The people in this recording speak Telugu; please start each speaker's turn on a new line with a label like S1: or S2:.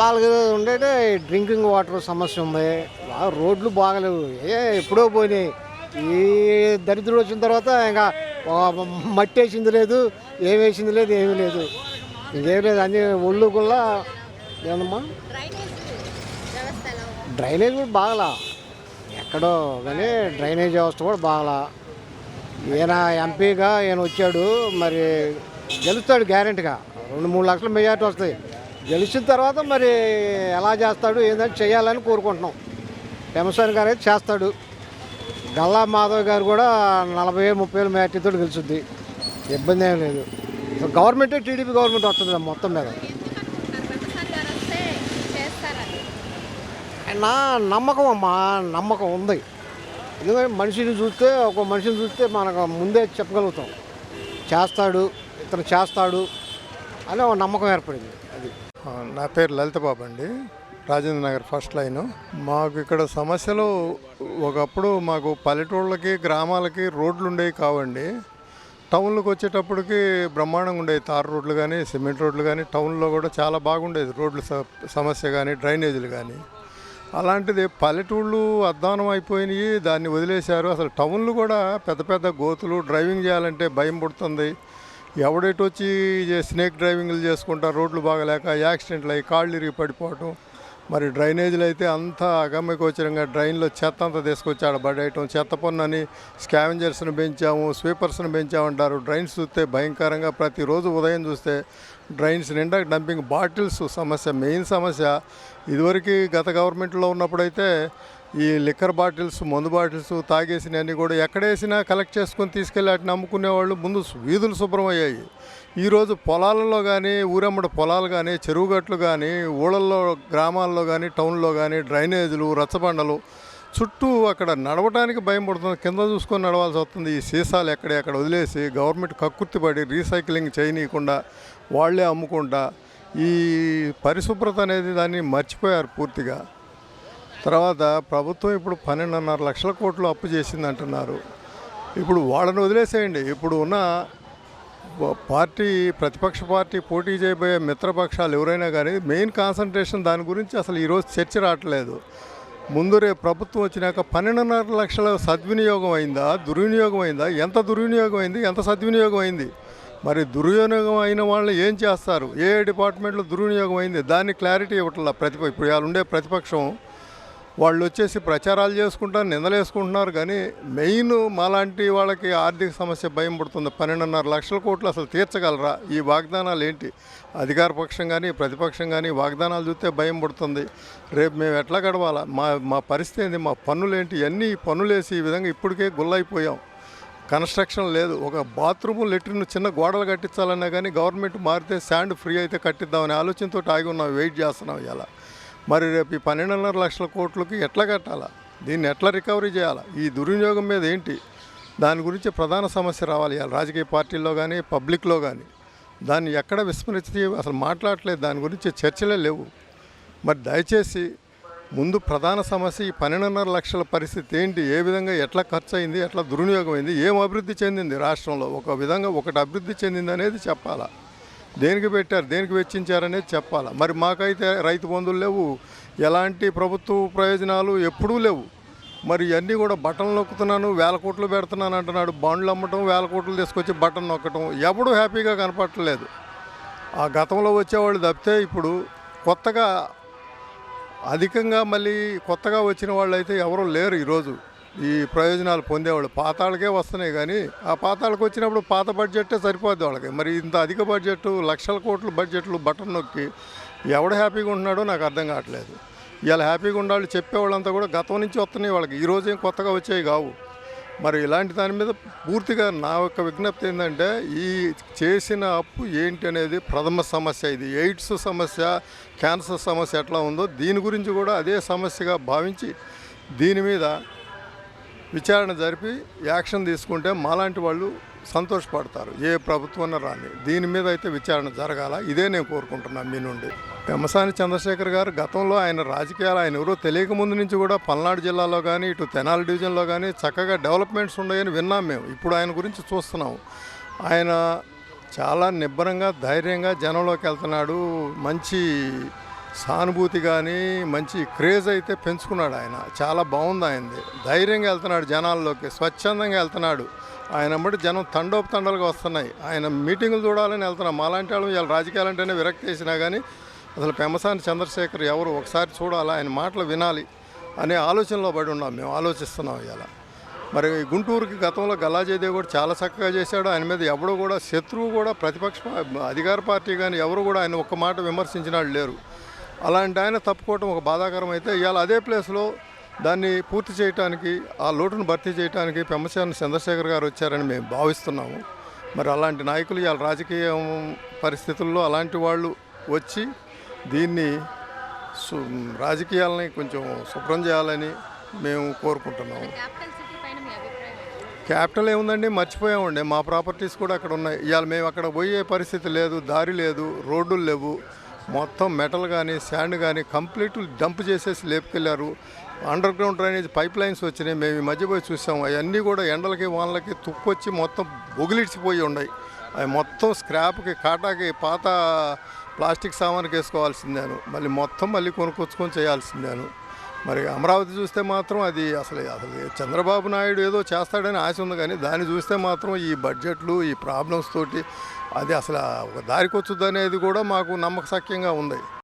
S1: బాగా ఉండేటే డ్రింకింగ్ వాటర్ సమస్య ఉంది. రోడ్లు బాగలేవు. ఎప్పుడో పోయినాయి. ఈ దరిద్రుడు వచ్చిన తర్వాత ఇంకా మట్టి వేసింది లేదు, ఏం వేసింది లేదు, ఏమీ లేదు, ఇంకేం లేదు. అన్ని ఒళ్ళు గుల్ల ఏమమ్మా. డ్రైనేజ్ కూడా బాగలా, ఎక్కడో కానీ డ్రైనేజ్ వ్యవస్థ కూడా బాగలా. ఈయన ఎంపీగా ఈయన వచ్చాడు, మరి గెలుస్తాడు గ్యారెంటీగా. 2-3 లక్షల మెజార్టీ వస్తాయి. గెలిచిన తర్వాత మరి ఎలా చేస్తాడు ఏంటంటే చేయాలని కోరుకుంటున్నాం. పెమసాని గారు అయితే చేస్తాడు. గల్లా మాధవ్ గారు కూడా 40-30 మెజార్టీతో గెలుచుద్ది. ఇబ్బంది ఏం లేదు. గవర్నమెంటే టీడీపీ గవర్నమెంట్ వస్తుంది మొత్తం మీద. నా నమ్మకం అమ్మా, నమ్మకం ఉంది. ఎందుకంటే ఒక మనిషిని చూస్తే మనకు ముందే చెప్పగలుగుతాం. చేస్తాడు, ఇతను చేస్తాడు అని ఒక నమ్మకం ఏర్పడింది. అది
S2: నా పేరు లలిత బాబు అండి, రాజేంద్ర నగర్ ఫస్ట్ లైను. మాకు ఇక్కడ సమస్యలు ఒకప్పుడు మాకు పల్లెటూళ్ళకి గ్రామాలకి రోడ్లు ఉండేవి కావండి. టౌన్లోకి వచ్చేటప్పటికి బ్రహ్మాండంగా ఉండేవి. తార్ రోడ్లు కానీ సిమెంట్ రోడ్లు కానీ టౌన్లో కూడా చాలా బాగుండేది. రోడ్ల సమస్య కానీ డ్రైనేజీలు కానీ. అలాంటిది పల్లెటూళ్ళు అధ్వానం అయిపోయినాయి, దాన్ని వదిలేశారు. అసలు టౌన్లు కూడా పెద్ద పెద్ద గోతులు, డ్రైవింగ్ చేయాలంటే భయం పుడుతుంది. ఎవడెటు వచ్చి స్నేక్ డ్రైవింగ్లు చేసుకుంటారు, రోడ్లు బాగలేక యాక్సిడెంట్లు అయ్యి కాళ్ళు ఇరిగి పడిపోవటం. మరి డ్రైనేజీలు అయితే అంతా అగమ్యగోచరంగా డ్రైన్లో చెత్త అంతా తీసుకొచ్చి ఆడ పడేయటం. చెత్త పన్ను స్కావెంజర్స్ని పెంచాము, స్వీపర్స్ని పెంచామంటారు. డ్రైన్స్ చూస్తే భయంకరంగా ప్రతిరోజు ఉదయం చూస్తే డ్రైన్స్ నిండా డంపింగ్ బాటిల్స్ సమస్య, మెయిన్ సమస్య. ఇదివరకు గత గవర్నమెంట్లో ఉన్నప్పుడైతే ఈ లిక్కర్ బాటిల్స్, మందు బాటిల్స్ తాగేసినవన్నీ కూడా ఎక్కడేసినా కలెక్ట్ చేసుకొని తీసుకెళ్ళి వాటిని అమ్ముకునేవాళ్ళు. ముందు వీధులు శుభ్రం అయ్యాయి. ఈరోజు పొలాలలో కానీ, ఊరమ్మడి పొలాలు కానీ, చెరువుగట్లు కానీ, ఊళ్ళల్లో గ్రామాల్లో కానీ, టౌన్లో కానీ డ్రైనేజీలు, రచ్చబండలు చుట్టూ అక్కడ నడవడానికి భయం పడుతుంది. కింద చూసుకొని నడవాల్సి వస్తుంది. ఈ సీసాలు ఎక్కడెక్కడ వదిలేసి గవర్నమెంట్ కక్కుర్తిపడి రీసైక్లింగ్ చేయనీయకుండా వాళ్లే అమ్ముకుంటా ఈ పరిశుభ్రత అనేది దాన్ని మర్చిపోయారు పూర్తిగా. తర్వాత ప్రభుత్వం ఇప్పుడు 12.5 లక్షల కోట్లు అప్పు చేసింది అంటున్నారు. ఇప్పుడు వాళ్ళని వదిలేసేయండి. ఇప్పుడు ఉన్న పార్టీ, ప్రతిపక్ష పార్టీ, పోటీ చేయబోయే మిత్రపక్షాలు ఎవరైనా కానీ మెయిన్ కాన్సన్ట్రేషన్ దాని గురించి అసలు ఈరోజు చర్చ రావట్లేదు. ముందు రేపు ప్రభుత్వం వచ్చినాక 12.5 లక్షల సద్వినియోగం అయిందా, దుర్వినియోగం అయిందా, ఎంత దుర్వినియోగం అయింది, ఎంత సద్వినియోగం అయింది? మరి దుర్వినియోగం అయిన వాళ్ళు ఏం చేస్తారు? ఏ డిపార్ట్మెంట్లో దుర్వినియోగం అయింది దాన్ని క్లారిటీ ఇవ్వట్లా ఇప్పుడు వాళ్ళు ఉండే ప్రతిపక్షం. వాళ్ళు వచ్చేసి ప్రచారాలు చేసుకుంటారు, నిందలేసుకుంటున్నారు. కానీ మెయిన్ మాలాంటి వాళ్ళకి ఆర్థిక సమస్య భయం పడుతుంది. 12.5 లక్షల కోట్లు అసలు తీర్చగలరా? ఈ వాగ్దానాలు ఏంటి? అధికార పక్షం కానీ ప్రతిపక్షం కానీ వాగ్దానాలు చూస్తే భయం పడుతుంది. రేపు మేము ఎట్లా గడవాలా? మా పరిస్థితి ఏంది? మా పన్నులేంటి? ఇవన్నీ పన్నులేసి ఈ విధంగా ఇప్పటికే గుల్లైపోయాం. కన్స్ట్రక్షన్ లేదు. ఒక బాత్రూము, లెట్రిన్, చిన్న గోడలు కట్టించాలన్నా కానీ గవర్నమెంట్ మారితే శాండ్ ఫ్రీ అయితే కట్టిద్దామనే ఆలోచనతో ఆగి ఉన్నాం, వెయిట్ చేస్తున్నాం ఇలా. మరి రేపు ఈ 12.5 లక్షల కోట్లకి ఎట్లా కట్టాలా? దీన్ని ఎట్లా రికవరీ చేయాలా? ఈ దుర్వినియోగం మీద ఏంటి? దాని గురించి ప్రధాన సమస్య రావాలి ఇవాళ రాజకీయ పార్టీల్లో కానీ పబ్లిక్లో కానీ. దాన్ని ఎక్కడ విస్మరించి అసలు మాట్లాడలేదు, దాని గురించి చర్చలే లేవు. మరి దయచేసి ముందు ప్రధాన సమస్య ఈ 12.5 లక్షల పరిస్థితి ఏంటి, ఏ విధంగా ఎట్లా ఖర్చు అయింది, ఎట్లా దుర్వినియోగం అయింది, ఏం అభివృద్ధి చెందింది రాష్ట్రంలో, ఒక విధంగా ఒకటి అభివృద్ధి చెందింది అనేది చెప్పాలా. దేనికి పెట్టారు, దేనికి వెచ్చించారనేది చెప్పాలా. మరి మాకైతే రైతు బంధువులు లేవు, ఎలాంటి ప్రభుత్వ ప్రయోజనాలు ఎప్పుడూ లేవు. మరి ఇవన్నీ కూడా బటన్ నొక్కుతున్నాను, 1000 కోట్లు పెడుతున్నాను అంటున్నాడు. బాండ్లు అమ్మటం, 1000 కోట్లు తీసుకొచ్చి బటన్ నొక్కటం, ఎప్పుడూ హ్యాపీగా కనపడట్లేదు. ఆ గతంలో వచ్చేవాళ్ళు తప్పితే ఇప్పుడు కొత్తగా అధికంగా మళ్ళీ కొత్తగా వచ్చిన వాళ్ళు అయితే ఎవరూ లేరు ఈరోజు ఈ ప్రయోజనాలు పొందేవాళ్ళు. పాతాళకే వస్తున్నాయి కానీ ఆ పాతాళకు వచ్చినప్పుడు పాత బడ్జెట్టే సరిపోద్ది వాళ్ళకి. మరి ఇంత అధిక బడ్జెట్, లక్షల కోట్ల బడ్జెట్లు బటన్ నొక్కి ఎవడు హ్యాపీగా ఉంటున్నాడో నాకు అర్థం కావట్లేదు. ఇలా హ్యాపీగా ఉండాలి చెప్పేవాళ్ళంతా కూడా గతం నుంచి వస్తున్నాయి వాళ్ళకి, ఈరోజు ఏం కొత్తగా వచ్చాయి కావు. మరి ఇలాంటి దాని మీద పూర్తిగా నా యొక్క విజ్ఞప్తి ఏంటంటే ఈ చేసిన అప్పు ఏంటి అనేది ప్రథమ సమస్య. ఇది ఎయిడ్స్ సమస్య, క్యాన్సర్ సమస్య ఎట్లా ఉందో దీని గురించి కూడా అదే సమస్యగా భావించి దీని మీద విచారణ జరిపి యాక్షన్ తీసుకుంటే మాలాంటి వాళ్ళు సంతోషపడతారు. ఏ ప్రభుత్వం రాని దీని మీద అయితే విచారణ జరగాల, ఇదే నేను కోరుకుంటున్నాను మీ నుండి. పెమ్మసాని చంద్రశేఖర్ గారు గతంలో ఆయన రాజకీయాలు ఆయన ఎవరో తెలియక ముందు నుంచి కూడా పల్నాడు జిల్లాలో కానీ ఇటు తెనాలి డివిజన్లో కానీ చక్కగా డెవలప్మెంట్స్ ఉన్నాయని విన్నాం మేము. ఇప్పుడు ఆయన గురించి చూస్తున్నాం. ఆయన చాలా నిబ్బరంగా ధైర్యంగా జనంలోకి వెళ్తున్నాడు, మంచి సానుభూతి కానీ మంచి క్రేజ్ అయితే పెంచుకున్నాడు ఆయన. చాలా బాగుంది ఆయనది. ధైర్యంగా వెళ్తున్నాడు జనాల్లోకి, స్వచ్ఛందంగా వెళ్తున్నాడు. ఆయన బట్టి జనం తండోపతండాలుగా వస్తున్నాయి. ఆయన మీటింగులు చూడాలని వెళ్తున్నాం. మాలాంటి వాళ్ళు ఇవాళ రాజకీయాలంటేనే విరక్తి చేసినా కానీ అసలు పెమ్మసాని చంద్రశేఖర్ ఎవరు ఒకసారి చూడాలా, ఆయన మాటలు వినాలి అనే ఆలోచనలో పడి ఉన్నాం. మేము ఆలోచిస్తున్నాం ఇవాళ. మరి గుంటూరుకి గతంలో గల్లాజయదేవ్ కూడా చాలా చక్కగా చేశాడు. ఆయన మీద ఎవడు కూడా శత్రువు కూడా ప్రతిపక్ష అధికార పార్టీ కానీ ఎవరు కూడా ఆయన ఒక్క మాట విమర్శించిన వాళ్ళు లేరు. అలాంటి ఆయన తప్పుకోవటం ఒక బాధాకరం. అయితే ఇవాళ అదే ప్లేస్లో దాన్ని పూర్తి చేయడానికి, ఆ లోటును భర్తీ చేయడానికి పెమ్మసాని చంద్రశేఖర్ గారు వచ్చారని మేము భావిస్తున్నాము. మరి అలాంటి నాయకులు ఇవాళ రాజకీయ పరిస్థితుల్లో అలాంటి వాళ్ళు వచ్చి దీన్ని రాజకీయాలని కొంచెం శుభ్రం చేయాలని మేము కోరుకుంటున్నాము. క్యాపిటల్ ఏముందండి, మర్చిపోయామండి. మా ప్రాపర్టీస్ కూడా అక్కడ ఉన్నాయి. ఇవాళ మేము అక్కడ పోయే పరిస్థితి లేదు, దారి లేదు, రోడ్డులు లేవు. మొత్తం మెటల్ కానీ శాండ్ కానీ కంప్లీట్ డంప్ చేసేసి లేపుకెళ్ళారు. Underground drainage pipelines వచ్చినాయి. మేము ఈ మధ్య పోయి చూసాము. అవన్నీ కూడా ఎండలకి వానలకి తుక్కొచ్చి మొత్తం బొగిలిడిచిపోయి ఉన్నాయి. అవి మొత్తం స్క్రాప్కి, కాటాకి, పాత ప్లాస్టిక్ సామాన్కి వేసుకోవాల్సిందేను. మళ్ళీ కొనుక్కొచ్చుకొని చేయాల్సిందేను. మరి అమరావతి చూస్తే మాత్రం అది అసలు చంద్రబాబు నాయుడు ఏదో చేస్తాడని ఆశ ఉంది, కానీ దాన్ని చూస్తే మాత్రం ఈ బడ్జెట్లు, ఈ ప్రాబ్లమ్స్ తోటి అది అసలు ఒక దారికొచ్చుద్దనేది కూడా మాకు నమ్మకసక్యంగా ఉంది.